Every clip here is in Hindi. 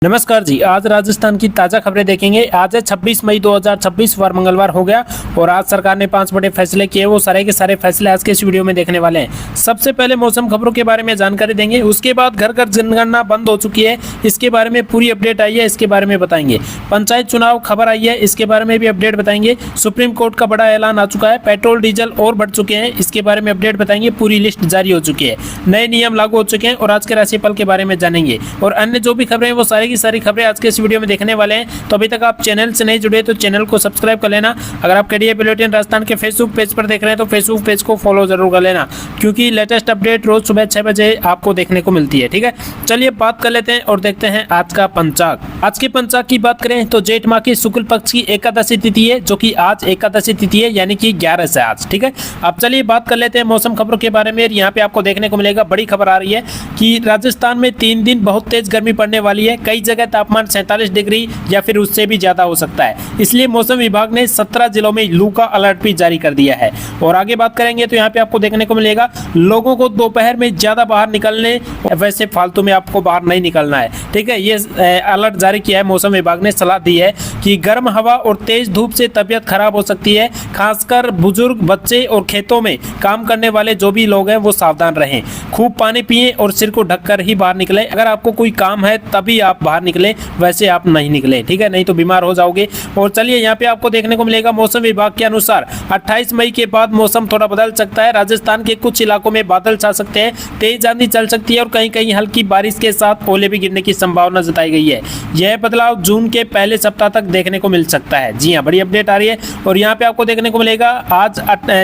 नमस्कार जी। आज राजस्थान की ताज़ा खबरें देखेंगे। आज है 26 मई 2026, वार मंगलवार हो गया और आज सरकार ने 5 बड़े फैसले किए। वो सारे के सारे फैसले आज के इस वीडियो में देखने वाले हैं। सबसे पहले मौसम खबरों के बारे में जानकारी देंगे, उसके बाद घर घर जनगणना बंद हो चुकी है, इसके बारे में पूरी अपडेट आई है, इसके बारे में बताएंगे। पंचायत चुनाव खबर आई है, इसके बारे में भी अपडेट बताएंगे। सुप्रीम कोर्ट का बड़ा ऐलान आ चुका है, पेट्रोल डीजल और बढ़ चुके हैं, इसके बारे में अपडेट बताएंगे। पूरी लिस्ट जारी हो चुकी है, नए नियम लागू हो चुके हैं और आज के राशिफल के बारे में जानेंगे। और अन्य जो भी खबरें वो सारी की सारी खबरें आज के इस वीडियो में देखने वाले हैं। तो अभी तक आप चैनल से नहीं जुड़े तो चैनल को सब्सक्राइब कर लेना। अगर आप केडीए बुलेटिन राजस्थान के फेसबुक पेज पर देख रहे हैं तो फेसबुक पेज को फॉलो जरूर कर लेना, क्योंकि लेटेस्ट अपडेट रोज सुबह 6 बजे आपको देखने को मिलती है। ठीक है, चलिए बात कर लेते हैं और देखते हैं आज का पंचांग। आज के पंचांग की बात करें तो जेठ माह की शुक्ल पक्ष की एकादशी तिथि है, जो कि आज एकादशी तिथि है, यानी कि 11 से आज। ठीक है, अब चलिए बात कर लेते हैं मौसम खबरों के बारे में। यहाँ पे आपको देखने को मिलेगा, बड़ी खबर आ रही है कि राजस्थान में 3 दिन बहुत तेज गर्मी पड़ने वाली है। कई जगह तापमान 47 डिग्री या फिर उससे भी ज्यादा हो सकता है, इसलिए मौसम विभाग ने 17 जिलों में लू का अलर्ट भी जारी कर दिया है। और आगे बात करेंगे तो यहाँ पे आपको देखने को मिलेगा, लोगों को दोपहर में ज्यादा बाहर निकलने, वैसे फालतू में आपको बाहर नहीं निकलना है। ठीक है, ये अलर्ट जारी किया है मौसम विभाग ने, सलाह दी है कि गर्म हवा और तेज धूप से तबियत खराब हो सकती है। खासकर बुजुर्ग, बच्चे और खेतों में काम करने वाले जो भी लोग हैं वो सावधान रहें। खूब पानी पिएं और सिर को ढककर ही बाहर निकलें। अगर आपको कोई काम है तभी आप बाहर निकलें, वैसे आप नहीं निकले। ठीक है, नहीं तो बीमार हो जाओगे। और चलिए यहाँ पे आपको देखने को मिलेगा, मौसम विभाग के अनुसार 28 मई के बाद मौसम थोड़ा बदल सकता है। राजस्थान के कुछ इलाकों में बादल छा सकते हैं, तेज आंधी चल सकती है और कहीं कहीं हल्की बारिश के साथ ओले भी गिरने की संभावना जताई गई है। यह बदलाव जून के पहले सप्ताह तक देखने को मिल सकता है। जी हाँ, बड़ी अपडेट आ रही है। और यहाँ पे आपको देखने को मिलेगा आज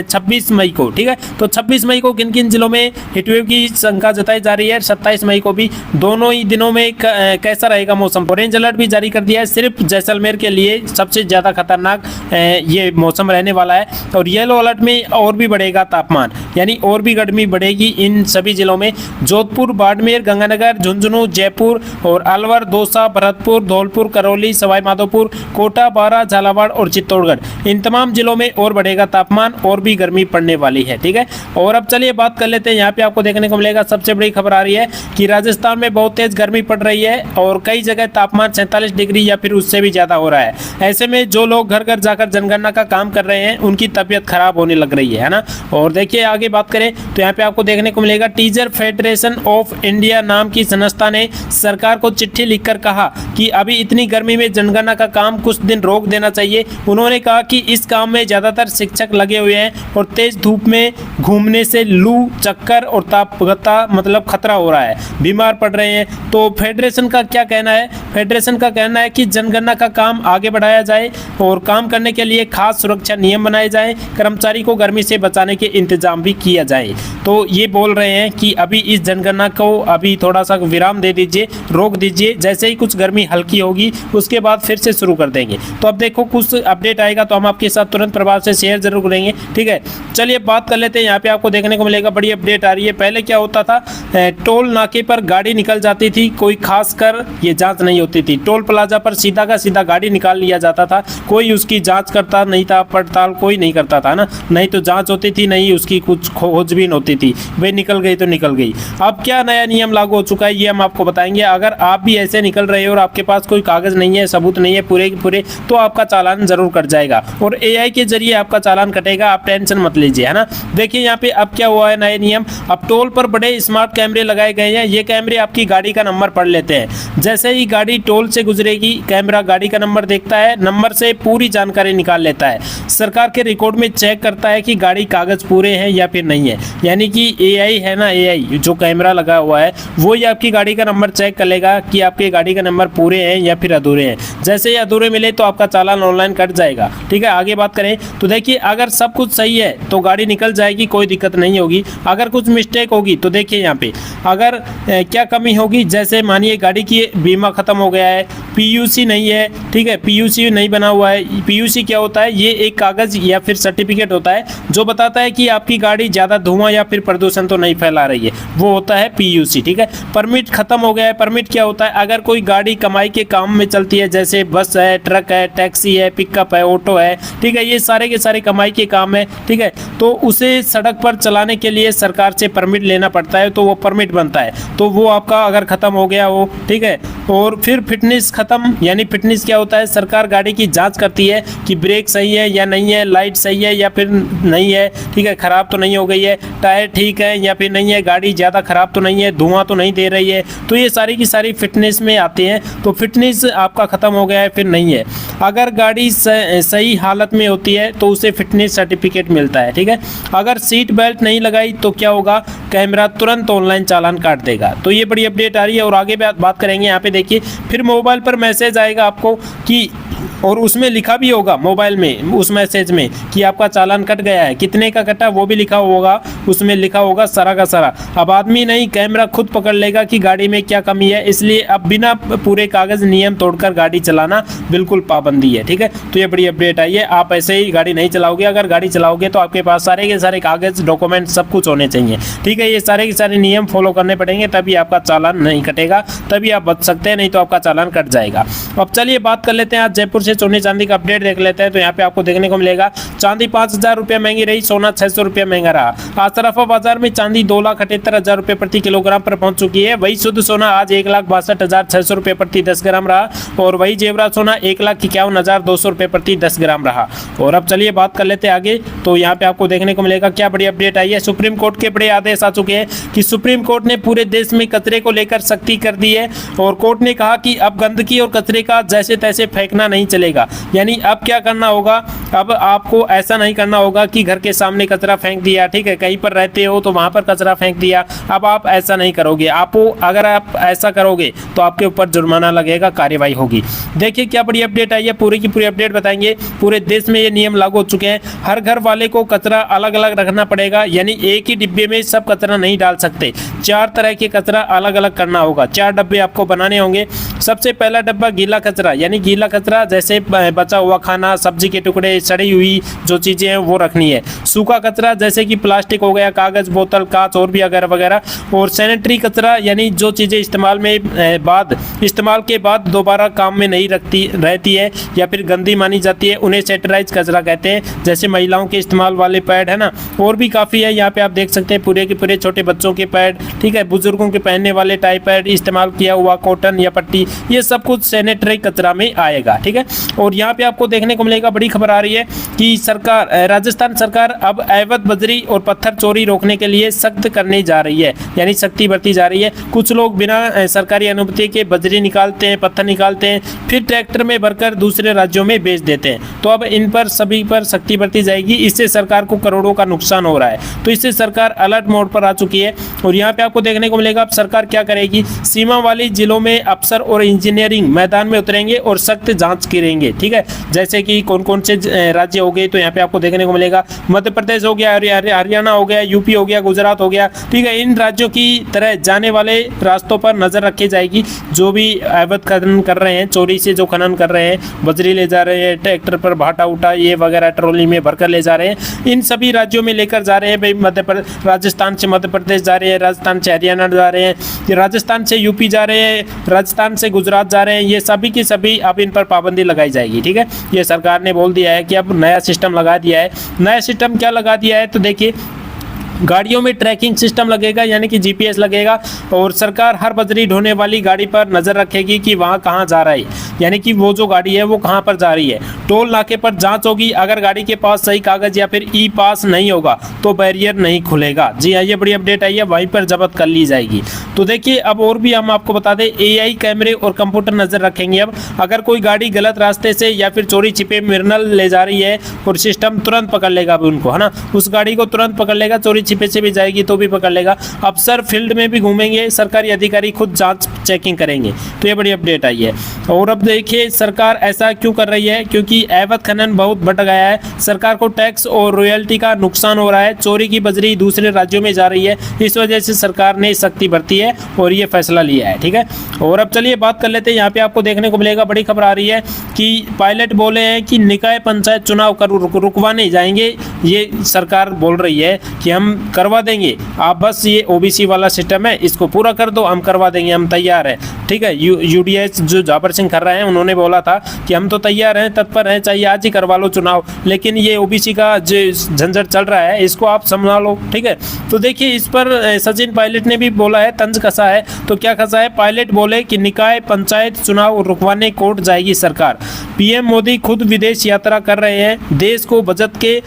26 मई को। ठीक है, तो 26 मई को किन किन जिलों में हीटवेव की शंका जताई जा रही है, 27 मई को भी, दोनों ही दिनों में कैसा रहेगा मौसम। ऑरेंज अलर्ट भी जारी कर दिया है, सिर्फ जैसलमेर के लिए सबसे ज्यादा खतरनाक ये मौसम रहने वाला है। और येलो अलर्ट में और भी बढ़ेगा तापमान, यानी और भी गर्मी बढ़ेगी इन सभी जिलों में। जोधपुर, बाड़मेर, गंगानगर, झुंझुनू, जयपुर और अलवर, दौसा, भरतपुर, धौलपुर, करौली, सवाई माधोपुर, कोटा, बारां, झालावाड़ और चित्तौड़गढ़, इन तमाम जिलों में और बढ़ेगा तापमान, और भी गर्मी पड़ने वाली है। ठीक है, और अब चलिए बात कर लेते हैं। यहाँ पे आपको देखने को मिलेगा, सबसे बड़ी खबर आ रही है कि राजस्थान में बहुत तेज गर्मी पड़ रही है और कई जगह तापमान 47 डिग्री या फिर उससे भी ज्यादा हो रहा है। ऐसे में जो लोग घर घर जाकर जनगणना का काम कर रहे हैं उनकी तबीयत खराब होने लग रही है ना। और देखिए आगे बात करें तो यहाँ पे आपको देखने को मिलेगा, टीचर फेडरेशन ऑफ इंडिया नाम की संस्था ने सरकार को चिट्ठी लिखकर कहा कि अभी इतनी गर्मी में जनगणना का काम कुछ दिन रोक देना चाहिए। उन्होंने कहा कि इस काम में ज्यादातर शिक्षक लगे हुए हैं और तेज धूप में घूमने से लू, चक्कर और तापगता मतलब खतरा हो रहा है, बीमार पड़ रहे हैं। तो फेडरेशन का क्या कहना है? फेडरेशन का कहना है कि जनगणना का काम आगे बढ़ाया जाए और काम करने के लिए खास सुरक्षा नियम बनाए जाएं, कर्मचारी को गर्मी से बचाने के इंतजाम भी किया जाए। तो ये बोल रहे हैं कि अभी इस जनगणना को अभी थोड़ा सा विराम दे दीजिए, रोक दीजिए, जैसे ही कुछ गर्मी हल्की होगी उसके बाद फिर से शुरू कर देंगे। तो अब देखो कुछ अपडेट आएगा तो हम आपके साथ तुरंत प्रभाव से शेयर जरूर करेंगे। ठीक है, चलिए बात कर लेते हैं। यहाँ पे आपको देखने को मिलेगा, बड़ी अपडेट आ रही है। पहले क्या होता था, टोल नाके पर गाड़ी निकल जाती थी, कोई खासकर ये जांच नहीं होती थी। टोल प्लाजा पर सीधा का सीधा गाड़ी निकाल लिया जाता था, कोई उसकी जांच करता नहीं था, पड़ताल कोई नहीं करता था ना, नहीं तो जांच होती थी, नहीं उसकी कुछ खोजबीन होती थी, वे निकल गई तो निकल गई। अब क्या नया नियम लागू हो चुका है ये हम आपको बताएंगे। अगर आप भी ऐसे निकल रहे हो और आपके पास कोई कागज नहीं है, सबूत नहीं है पूरे के पूरे, तो आपका चालान जरूर कट जाएगा और एआई के जरिए आपका चालान कटेगा, आप टेंशन मत लीजिए, है ना। देखिए यहाँ पे अब क्या हुआ है, नए नियम, अब टोल पर बड़े स्मार्ट कैमरे लगाए गए हैं। ये कैमरे आपकी गाड़ी का नंबर पढ़ लेते हैं। जैसे ही गाड़ी टोल से गुजरेगी, कैमरा गाड़ी का नंबर देखता है, नंबर से पूरी जानकारी निकाल लेता है, सरकार के रिकॉर्ड में चेक करता है कि गाड़ी कागज पूरे हैं या फिर नहीं है। यानी कि एआई है ना, एआई जो कैमरा लगा हुआ है वो ही आपकी गाड़ी का नंबर चेक कर लेगा कि आपकी गाड़ी का नंबर पूरे हैं या फिर अधूरे हैं। जैसे ही अधूरे मिले तो आपका चालान ऑनलाइन कट जाएगा। ठीक है, आगे बात करें तो देखिए, अगर सब कुछ सही है तो गाड़ी निकल जाएगी, कोई दिक्कत नहीं होगी। अगर कुछ मिस्टेक होगी तो देखिए यहाँ पे अगर क्या कमी होगी, जैसे मानिए गाड़ी की बीमा खत्म हो गया है, पीयूसी नहीं है, ठीक है, पीयूसी नहीं बना हुआ है। पीयूसी क्या होता है, ये एक कागज या फिर सर्टिफिकेट होता है जो बताता है कि आपकी गाड़ी ज्यादा धुआं या फिर प्रदूषण तो नहीं फैला रही है, वो होता है पीयूसी। ठीक है, परमिट खत्म हो गया है। परमिट क्या होता है, अगर कोई गाड़ी कमाई के काम में चलती है, जैसे बस है, ट्रक है, टैक्सी है, पिकअप है, ऑटो है, ठीक है, ये सारे के सारे कमाई के काम है। ठीक है, तो उसे सड़क पर चलाने के लिए सरकार से परमिट लेना पड़ता है, तो वो परमिट बनता है। तो वो आपका अगर खत्म हो गया हो, ठीक है, और फिर फिटनेस खत्म, यानी फिटनेस क्या होता है, सरकार गाड़ी की जांच करती है कि ब्रेक सही है या नहीं है, लाइट सही है या फिर नहीं है, ठीक है, खराब तो नहीं हो गई है, टायर ठीक है या फिर नहीं है, गाड़ी ज़्यादा खराब तो नहीं है, धुआं तो नहीं दे रही है। तो ये सारी की सारी फिटनेस में आते हैं। तो फिटनेस आपका ख़त्म हो गया है फिर नहीं है, अगर गाड़ी सही हालत में होती है तो उसे फिटनेस सर्टिफिकेट मिलता है, ठीक है। अगर सीट बेल्ट नहीं लगाई तो क्या होगा, कैमरा तुरंत ऑनलाइन चालान काट देगा। तो ये बड़ी अपडेट आ रही है। और आगे बात करेंगे, यहाँ पे देखिए फिर मोबाइल पर मैसेज आएगा आपको कि, और उसमें लिखा भी होगा मोबाइल में, उस मैसेज में, कि आपका चालान कट गया है, कितने का कटा वो भी लिखा होगा, उसमें लिखा होगा सारा का सारा। अब आदमी नहीं, कैमरा खुद पकड़ लेगा कि गाड़ी में क्या कमी है। इसलिए अब बिना पूरे कागज नियम तोड़कर गाड़ी चलाना बिल्कुल पाबंदी है, ठीक है। तो ये बड़ी अपडेट आई है। आप ऐसे ही गाड़ी नहीं चलाओगे, अगर गाड़ी चलाओगे तो आपके पास सारे के सारे कागज, डॉक्यूमेंट सब कुछ होने चाहिए, ठीक है। ये सारे के सारे नियम फॉलो करने पड़ेंगे, तभी आपका चालान नहीं कटेगा, तभी आप बच सकते हैं, नहीं तो आपका चालान कट जाएगा। अब चलिए बात कर लेते हैं आज जयपुर से सोने चांदी का अपडेट देख लेते हैं। तो यहाँ पे आपको देखने को मिलेगा चांदी 5,000 रुपये महंगी रही, सोना 600 रुपये महंगा रहा। आज सराफा बाजार में चांदी 2,78,000 रुपये प्रति किलोग्राम पर पहुंच चुकी है। वही शुद्ध सोना आज 1,62,600 रुपये प्रति 10 ग्राम रहा, और वही जेवरात सोना 1,51,200 रुपये प्रति 10 ग्राम रहा। और अब चलिए बात कर लेते हैं आगे। तो यहाँ पे आपको देखने को मिलेगा क्या बड़ी अपडेट आई है। सुप्रीम कोर्ट के बड़े आदेश आ चुके हैं कि सुप्रीम कोर्ट ने पूरे देश में कचरे को लेकर सख्ती कर दी है, और कोर्ट ने कहा कि अब गंदगी और कचरे का जैसे तैसे फेंकना नहीं चलेगा। यानी अब क्या करना होगा, अब आपको ऐसा नहीं करना होगा कि घर के सामने कचरा फेंक दिया, ठीक है, कहीं पर रहते हो तो वहां पर कचरा फेंक दिया। अब आप ऐसा नहीं करोगे। आपको अगर आप ऐसा करोगे तो आपके ऊपर जुर्माना लगेगा, कार्रवाई होगी। देखिए क्या बड़ी अपडेट आई है, पूरी की पूरी अपडेट बताएंगे। पूरे देश में ये नियम लागू हो चुके हैं। हर घर वाले को कचरा अलग अलग रखना पड़ेगा, यानी एक ही डिब्बे में सब कचरा नहीं डाल सकते, 4 तरह के कचरा अलग अलग करना होगा। 4 डब्बे आपको बनाने होंगे। सबसे पहला डब्बा गीला कचरा, यानी गीला कचरा जैसे बचा हुआ खाना, सब्जी के टुकड़े, सड़ी हुई जो चीजें हैं वो रखनी है। सूखा कचरा जैसे कि प्लास्टिक हो गया, कागज, बोतल, कांच और भी वगैरह वगैरह। और सैनिटरी कचरा यानी जो चीजें इस्तेमाल के बाद दोबारा काम में नहीं रहती है या फिर गंदी मानी जाती है, उन्हें सैनिटाइज कचरा कहते हैं। जैसे महिलाओं के इस्तेमाल वाले पैड है ना, और भी काफी है। यहाँ पे आप देख सकते हैं पूरे के पूरे छोटे बच्चों के पैड, ठीक है, बुजुर्गों के पहनने वाले टाई पैड, इस्तेमाल किया हुआ कॉटन या पट्टी, ये सब कुछ सैनिटरी कचरा में आएगा, ठीक है। और यहाँ पे आपको देखने को मिलेगा बड़ी खबर आ रही है कि राजस्थान सरकार अब अवैध बजरी और पत्थर चोरी रोकने के लिए सख्त करने जा रही है, यानी सख्ती बरती जा रही है। कुछ लोग बिना सरकारी अनुमति के बजरी निकालते हैं, पत्थर निकालते हैं, फिर ट्रैक्टर में भरकर दूसरे राज्यों में बेच देते हैं। तो अब इन पर सभी पर सख्ती बरती जाएगी। इससे सरकार को करोड़ों का नुकसान हो रहा है, तो इससे सरकार अलर्ट मोड पर आ चुकी है। और यहाँ पे आपको देखने को मिलेगा अब सरकार क्या करेगी, सीमा वाली जिलों में अफसर और इंजीनियरिंग मैदान में उतरेंगे और सख्त जांच करेंगे, ठीक है। जैसे कि कौन कौन से राज्य हो गए, तो यहाँ पे आपको देखने को मिलेगा मध्य प्रदेश हो गया, हरियाणा हो गया, यूपी हो गया, गुजरात हो गया, ठीक है। इन राज्यों की तरह जाने वाले रास्तों पर नजर रखी जाएगी। जो भी अवैध खनन कर रहे हैं, चोरी से जो खनन कर रहे हैं, बजरी ले जा रहे हैं, ट्रैक्टर पर भाटा उठा ये वगैरह ट्रॉली में भरकर ले जा रहे हैं, इन सभी राज्यों में लेकर जा रहे हैं भाई। राजस्थान से मध्य प्रदेश जा रहे हैं, राजस्थान से हरियाणा जा रहे हैं, राजस्थान से यूपी जा रहे हैं, राजस्थान से गुजरात जा रहे हैं, ये सभी की सभी अब इन पर पाबंदी लगाई जाएगी, ठीक है। ये सरकार ने बोल दिया है कि अब नया सिस्टम लगा दिया है। नया सिस्टम क्या लगा दिया है, तो देखिए गाड़ियों में ट्रैकिंग सिस्टम लगेगा, यानी कि जीपीएस लगेगा, और सरकार हर बजरी ढोने वाली गाड़ी पर नजर रखेगी कि वहां कहां जा रहा है, यानी कि वो जो गाड़ी है वो कहां पर जा रही है। टोल नाके पर जांच होगी, अगर गाड़ी के पास सही कागज या फिर ई पास नहीं होगा तो बैरियर नहीं खुलेगा। जी हाँ, ये बड़ी अपडेट आई है, वहीं पर जब्त कर ली जाएगी। तो देखिए अब और भी हम आपको बता दें, एआई कैमरे और कंप्यूटर नजर रखेंगे। अब अगर कोई गाड़ी गलत रास्ते से या फिर चोरी छिपे मिनरल ले जा रही है, और सिस्टम तुरंत पकड़ लेगा उनको, है ना, उस गाड़ी को तुरंत पकड़ लेगा, चोरी छिपे से भी जाएगी तो भी पकड़ लेगा। अफसर फील्ड में भी घूमेंगे, सरकारी अधिकारी खुद जांच चेकिंग करेंगे। तो ये बड़ी अपडेट आई है। और अब देखिए सरकार ऐसा क्यों कर रही है, क्योंकि अवैध खनन बहुत बढ़ गया है, सरकार को टैक्स और रॉयल्टी का नुकसान हो रहा है, चोरी की बजरी दूसरे राज्यों में जा रही है, इस वजह से सरकार ने सख्ती बरती है और ये फैसला लिया है, ठीक है। और अब चलिए बात कर लेते हैं, यहाँ पे आपको देखने को मिलेगा बड़ी खबर आ रही है कि पायलट बोले हैं कि निकाय पंचायत चुनाव रुकवाने जाएंगे। ये सरकार बोल रही है कि हम करवा देंगे, आप बस ये ओबीसी वाला सिस्टम है इसको पूरा कर दो, हम करवा देंगे, हम तैयार है। ठीक है। यूडीएच जो जाबर सिंह खर्रा हैं उन्होंने बोला था कि हम तो तैयार हैं, तत्पर हैं, चाहिए आज ही करवा लो चुनाव, लेकिन ये ओबीसी का जो झंझट चल रहा है इसको आप संभालो। ठीक है, तो देखिए इस पर सचिन पायलट ने भी बोला है, तंज कसा है। तो क्या कसा है? पायलट बोले कि निकाय पंचायत चुनाव रुकवाने कोर्ट जाएगी सरकार। पीएम मोदी खुद विदेश यात्रा कर रहे हैं, देश को बचत के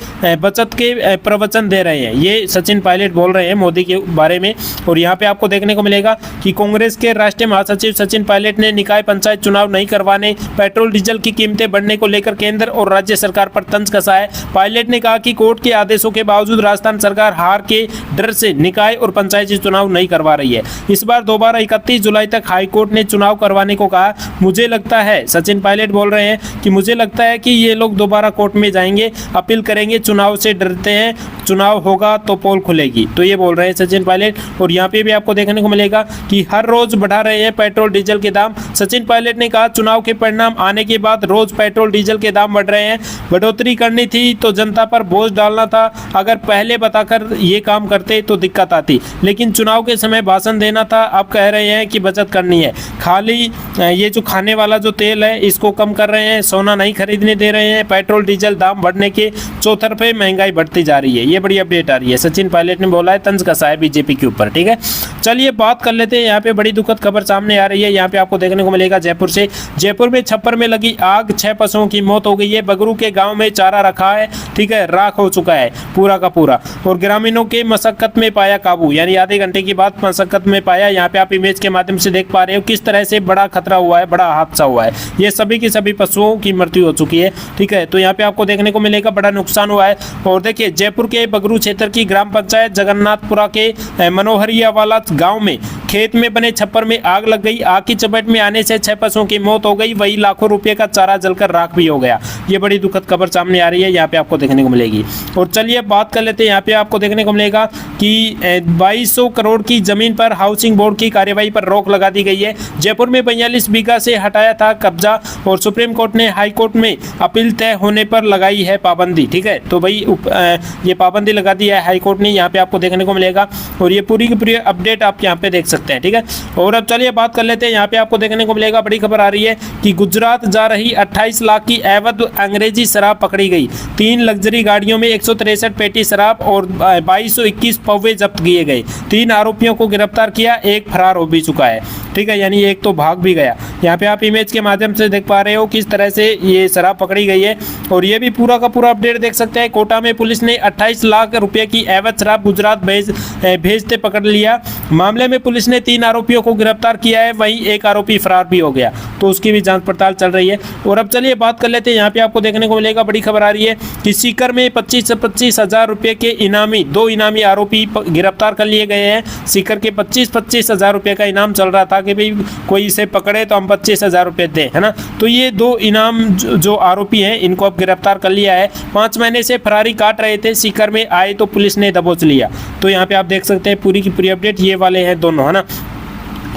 प्रवचन दे रहे हैं। ये सचिन पायलट बोल रहे हैं मोदी के बारे में। और यहाँ पे आपको देखने को मिलेगा कि कांग्रेस के राष्ट्रीय महासचिव सचिन पायलट ने निकाय पंचायत चुनाव नहीं करवाने, पेट्रोल डीजल की कीमतें बढ़ने को लेकर केंद्र और राज्य सरकार पर तंज कसा है। पायलट ने कहा कि कोर्ट के आदेशों के बावजूद राजस्थान सरकार हार के डर से निकाय और पंचायती चुनाव नहीं करवा रही है। इस बार दोबारा 31 जुलाई तक हाईकोर्ट ने चुनाव करवाने को कहा। मुझे लगता है, सचिन पायलट बोल रहे हैं कि मुझे लगता है कि ये लोग दोबारा कोर्ट में जाएंगे, अपील करेंगे, चुनाव से डरते हैं, चुनाव होगा तो पोल खुलेगी। तो ये बोल रहे हैं सचिन पायलट। और यहाँ पे भी आपको देखने को मिलेगा कि हर रोज बढ़ा रहे हैं पेट्रोल डीजल के दाम। सचिन पायलट ने कहा चुनाव के परिणाम आने के बाद रोज पेट्रोल डीजल के दाम बढ़ रहे हैं। बढ़ोतरी करनी थी तो जनता पर बोझ डालना था, अगर पहले बताकर ये काम करते तो दिक्कत आती, लेकिन चुनाव के समय भाषण देना था। अब कह रहे हैं कि बचत करनी है, खाली ये जो खाने वाला जो तेल है इसको कम कर रहे हैं, सोना नहीं खरीदने दे रहे हैं। पेट्रोल डीजल दाम बढ़ने के चौतरफे महंगाई बढ़ती जा रही है। ये बड़ी अपडेट आ रही है, सचिन पायलट ने बोला है, तंज कसा है बीजेपी के ऊपर। ठीक है, चलिए बात कर लेते हैं। यहाँ पे बड़ी दुखद खबर सामने आ रही है। यहाँ पे आपको देखने को मिलेगा जयपुर से। जयपुर में छप्पर में लगी आग, 6 पशुओं की मौत हो गई है। बगरू के गांव में चारा रखा है, ठीक है, राख हो चुका है पूरा का पूरा। और ग्रामीणों के मशक्कत में पाया काबू, यानी आधे घंटे के बाद मशक्कत में पाया। यहाँ पे आप इमेज के माध्यम से देख पा रहे हो किस तरह से बड़ा खतरा हुआ है, बड़ा हादसा हुआ है। ये सभी की सभी पशुओं की मृत्यु हो चुकी है। ठीक है, तो यहाँ पे आपको देखने को मिलेगा बड़ा नुकसान हुआ है। और देखिए जयपुर के बगरू क्षेत्र की ग्राम पंचायत जगन्नाथपुरा के मनोहरिया वाला गाँव में खेत में बने छप्पर में आग लग गई। आग की चपेट में आने से 6 पशुओं की मौत हो गई, वही लाखों रुपए का चारा जलकर राख भी हो गया। ये बड़ी दुखद खबर सामने आ रही है, यहाँ पे आपको देखने को मिलेगी। और चलिए बात कर लेते हैं। यहाँ पे आपको देखने को मिलेगा कि 2200 करोड़ की जमीन पर हाउसिंग बोर्ड की कार्यवाही पर रोक लगा दी गई है। जयपुर में 42 बीघा से हटाया था कब्जा और सुप्रीम कोर्ट ने हाई कोर्ट में अपील तय होने पर लगाई है पाबंदी। ठीक है, तो भाई ये पाबंदी लगा दी है हाई कोर्ट ने, यहाँ पे आपको देखने को मिलेगा। और ये पूरी की पूरी अपडेट आप यहाँ पे देख सकते हैं। ठीक है, और अब चलिए बात कर लेते हैं। यहाँ पे आपको देखने को मिलेगा बड़ी खबर आ रही है कि गुजरात जा रही 28 लाख की अवैध अंग्रेजी शराब पकड़ी गई। 3 लग्जरी गाड़ियों में 163 पेटी शराब और 2221 पौवे जब्त किए गए। 3 आरोपियों को गिरफ्तार किया, एक फरार हो भी चुका है। ठीक है, यानी एक तो भाग भी गया। यहाँ पे आप इमेज के माध्यम से देख पा रहे हो किस तरह से ये शराब पकड़ी गई है। और ये भी पूरा का पूरा अपडेट देख सकते हैं। कोटा में पुलिस ने 28 लाख रुपए की अवैध शराब गुजरात भेजते पकड़ लिया। मामले में पुलिस ने 3 आरोपियों को गिरफ्तार किया है, वहीं एक आरोपी फरार भी हो गया, तो उसकी भी जांच पड़ताल चल रही है। और अब चलिए बात कर लेते हैं। यहाँ पे आपको देखने को मिलेगा बड़ी खबर आ रही है कि सीकर में 25 हजार रुपए के इनामी 2 इनामी आरोपी गिरफ्तार कर लिए गए हैं। सीकर के 25 हजार रुपए का इनाम चल रहा था कि भाई कोई इसे पकड़े तो हम 25 हजार रुपए दें, है ना। तो ये 2 इनाम जो आरोपी हैं इनको अब गिरफ्तार कर लिया है। 5 महीने से फरारी काट रहे थे, सीकर में आए तो पुलिस ने दबोच लिया। तो यहाँ पे आप देख सकते हैं पूरी की पूरी अपडेट, ये वाले हैं दोनों, है ना।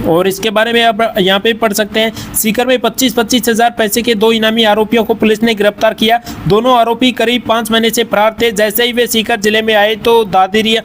और इसके बारे में आप यहाँ पे पढ़ सकते हैं। सीकर में 25 हजार पैसे के 2 इनामी आरोपियों को पुलिस ने गिरफ्तार किया। दोनों आरोपी करीब 5 महीने से फरार थे। जैसे ही वे सीकर जिले में आए तो दादिया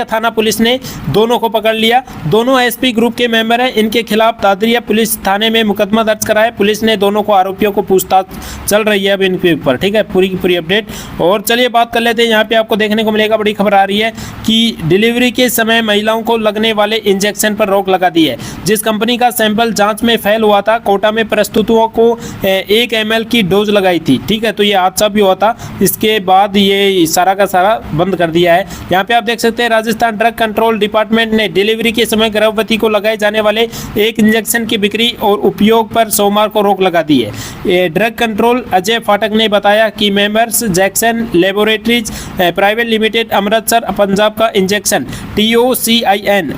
थाना पुलिस ने दोनों को पकड़ लिया। दोनों एसपी ग्रुप के मेंबर हैं। इनके खिलाफ दादिया पुलिस थाने में मुकदमा दर्ज कराया। पुलिस ने दोनों को आरोपियों को पूछताछ चल रही है अब इनके ऊपर। ठीक है, पूरी की पूरी अपडेट। और चलिए बात कर लेते हैं। यहाँ पे आपको देखने को मिलेगा बड़ी खबर आ रही है कि डिलीवरी के समय महिलाओं को लगने वाले इंजेक्शन पर रोक लगा दी है। जिस कंपनी का सैंपल जांच में फेल हुआ था, कोटा में प्रस्तुतों को 1 ml की डोज लगाई थी। ठीक है, तो ये हादसा भी हुआ था। इसके बाद ये सारा का सारा बंद कर दिया है। यहाँ पे आप देख सकते हैं राजस्थान ड्रग कंट्रोल डिपार्टमेंट ने डिलीवरी के समय गर्भवती को लगाए जाने वाले 1 इंजेक्शन की बिक्री और उपयोग पर सोमवार को रोक लगा दी है। ड्रग कंट्रोल अजय फाटक ने बताया कि members Jackson laboratories private limited Amritsar Punjab का injection TOCIN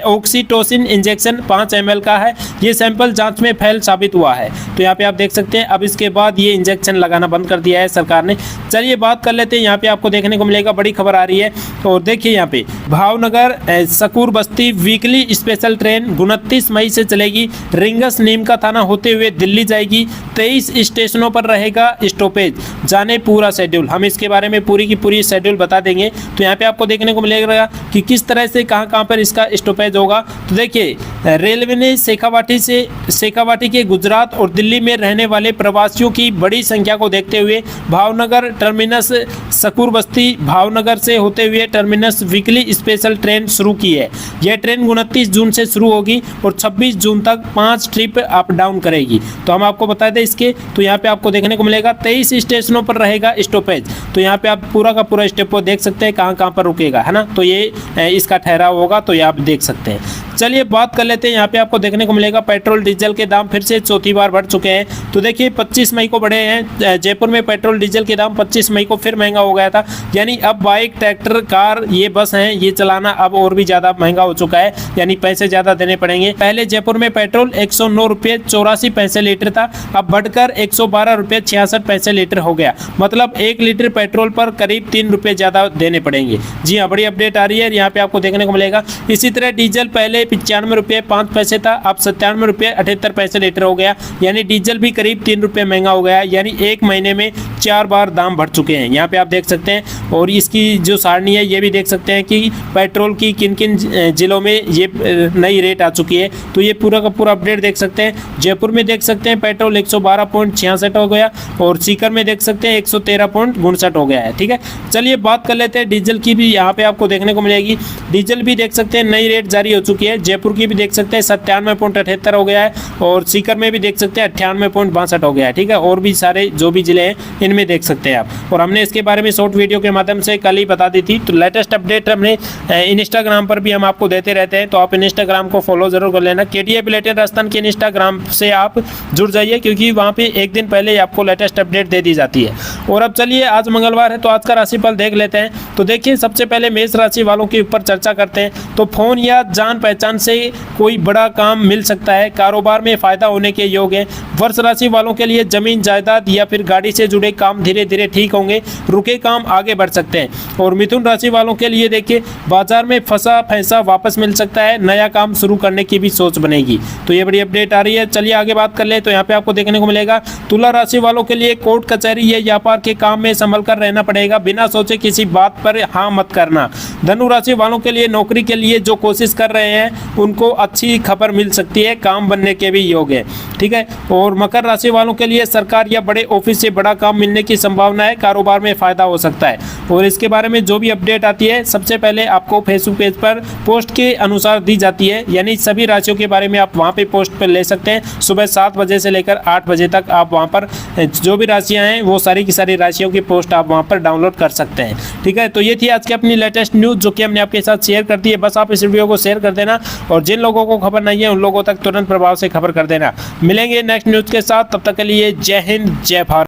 oxytocin injection 5 ml का है। ये सैंपल जांच में फेल साबित हुआ है। तो यहाँ पे आप देख सकते हैं अब इसके बाद ये इंजेक्शन लगाना बंद कर दिया है सरकार ने। चलिए बात कर लेते हैं। यहाँ पे आपको देखने को मिलेगा बड़ी खबर आ रही है। और देखिए यहाँ पे भावनगर सकूर बस्ती वीकली स्पेशल ट्रेन 29 मई से चलेगी। रिंगस नीम का थाना होते हुए दिल्ली जाएगी। 23 स्टेशनों पर रहेगा स्टॉपेज। जाने पूरा शेड्यूल। हम इसके बारे में पूरी की पूरी शेड्यूल बता देंगे। तो यहाँ पे आपको देखने को मिलेगा कि किस तरह से कहाँ पर इसका स्टॉपेज होगा। तो देखिए, रेलवे ने शेखावाटी के गुजरात और दिल्ली में रहने वाले प्रवासियों की बड़ी संख्या को देखते हुए भावनगर टर्मिनस सकूर बस्ती भावनगर से होते हुए टर्मिनस वीकली स्पेशल ट्रेन शुरू की है। यह ट्रेन 29 जून से शुरू होगी और 26 जून तक 5 ट्रिप अप डाउन करेगी। तो हम आपको बता दें इसके, तो यहाँ पे आपको देखने को मिलेगा 23 स्टेशनों पर रहेगा स्टॉपेज। तो यहाँ पे आप पूरा का पूरा स्टॉप देख सकते हैं कहाँ पर रुकेगा, है ना। तो ये इसका ठहराव होगा, तो ये आप देख सकते हैं। चलिए बात कर लेते हैं। यहाँ पे आपको देखने को मिलेगा पेट्रोल डीजल के दाम फिर से चौथी बार बढ़ चुके हैं। तो देखिए 25 मई को बढ़े हैं। जयपुर में पेट्रोल डीजल के दाम 25 मई को फिर महंगा हो गया था। यानी अब बाइक, ट्रैक्टर, कार, ये बस हैं, ये चलाना अब और भी ज़्यादा महंगा हो चुका है। यानी पैसे ज़्यादा देने पड़ेंगे। पहले जयपुर में पेट्रोल 109 रुपये 84 पैसे लीटर था, अब बढ़कर 112 रुपये 66 पैसे लीटर हो गया। मतलब 1 लीटर पेट्रोल पर करीब 3 रुपये ज़्यादा देने पड़ेंगे। जी हाँ, बड़ी अपडेट आ रही है। यहाँ पे आपको देखने को मिलेगा। इसी तरह डीजल पहले 95 रुपये 5 पैसे था, अब 97 रुपये 78 पैसे लीटर हो गया। यानी डीजल भी करीब 3 रुपये महंगा हो गया। यानी एक महीने में 4 बार दाम बढ़ चुके हैं। यहाँ पे आप देख सकते हैं। और इसकी जो सारणी है ये भी देख सकते हैं कि पेट्रोल की किन किन जिलों में ये नई रेट आ चुकी है। तो ये पूरा का पूरा अपडेट देख सकते हैं। जयपुर में देख सकते हैं पेट्रोल 112.66 हो गया और सीकर में देख सकते हैं 113.59 हो गया है। ठीक है, चलिए बात कर लेते हैं डीजल की भी। यहाँ पे आपको देखने को मिलेगी डीजल भी देख सकते हैं नई रेट जारी हो चुकी है। जयपुर की भी देख सकते हैं 97.78 हो गया है और सीकर में भी देख सकते हैं 98.62 हो गया है। ठीक है, और भी सारे जो भी जिले हैं इनमें देख सकते हैं आप। और हमने इसके बारे में शॉर्ट वीडियो के माध्यम से कल ही बता दी थी। तो लेटेस्ट अपडेट हमने इंस्टाग्राम पर भी हम आपको देते रहते हैं, तो आप इंस्टाग्राम को फॉलो जरूर कर लेना। KTA बुलेटिन राजस्थान के इंस्टाग्राम से आप जुड़ जाइए, क्योंकि वहाँ पे एक दिन पहले आपको लेटेस्ट अपडेट दे दी जाती है। और अब चलिए, आज मंगलवार है तो आज का राशिफल देख लेते हैं। तो देखिए, सबसे पहले मेष राशि वालों के ऊपर चर्चा करते हैं। तो फोन या जान पहचान से कोई बड़ा काम मिल सकता है, कारोबार में फायदा होने के योग है। वृष राशि वालों के लिए जमीन जायदाद या फिर गाड़ी से जुड़े काम धीरे धीरे ठीक होंगे, रुके काम आगे बढ़ सकते हैं। और मिथुन राशि वालों के लिए देखिए, बाजार में फंसा पैसा वापस मिल सकता है, नया काम शुरू करने की भी सोच बनेगी। तो ये बड़ी अपडेट आ रही है। चलिए आगे बात कर ले। तो यहाँ पे आपको देखने को मिलेगा तुला राशि वालों के लिए कोर्ट कचहरी या व्यापार के काम में संभल कर रहना पड़ेगा, बिना सोचे किसी बात पर हाँ मत करना। धनु राशि वालों के लिए नौकरी के लिए जो कोशिश कर रहे हैं उनको अच्छी खबर मिल सकती है, काम बनने के भी योग है। ठीक है, और मकर राशि वालों के लिए सरकार या बड़े ऑफिस से बड़ा काम मिलने की संभावना है, कारोबार में फायदा हो सकता है। और इसके बारे में जो भी अपडेट आती है सबसे पहले आपको फेसबुक पेज पर पोस्ट के अनुसार दी जाती है। यानी सभी राशियों के बारे में आप वहाँ पे पोस्ट पर ले सकते हैं। सुबह 7 बजे से लेकर 8 बजे तक आप वहाँ पर जो भी राशियाँ हैं वो सारी की सारी राशियों की पोस्ट आप वहाँ पर डाउनलोड कर सकते हैं। ठीक है, तो ये थी आज की अपनी लेटेस्ट न्यूज़ जो कि हमने आपके साथ शेयर कर दी है। बस आप इस वीडियो को शेयर कर देना और जिन लोगों को खबर नहीं है उन लोगों तक तुरंत प्रभाव से खबर कर देना। मिलेंगे नेक्स्ट न्यूज़ के साथ, तब तक के लिए जय हिंद, जय भारत।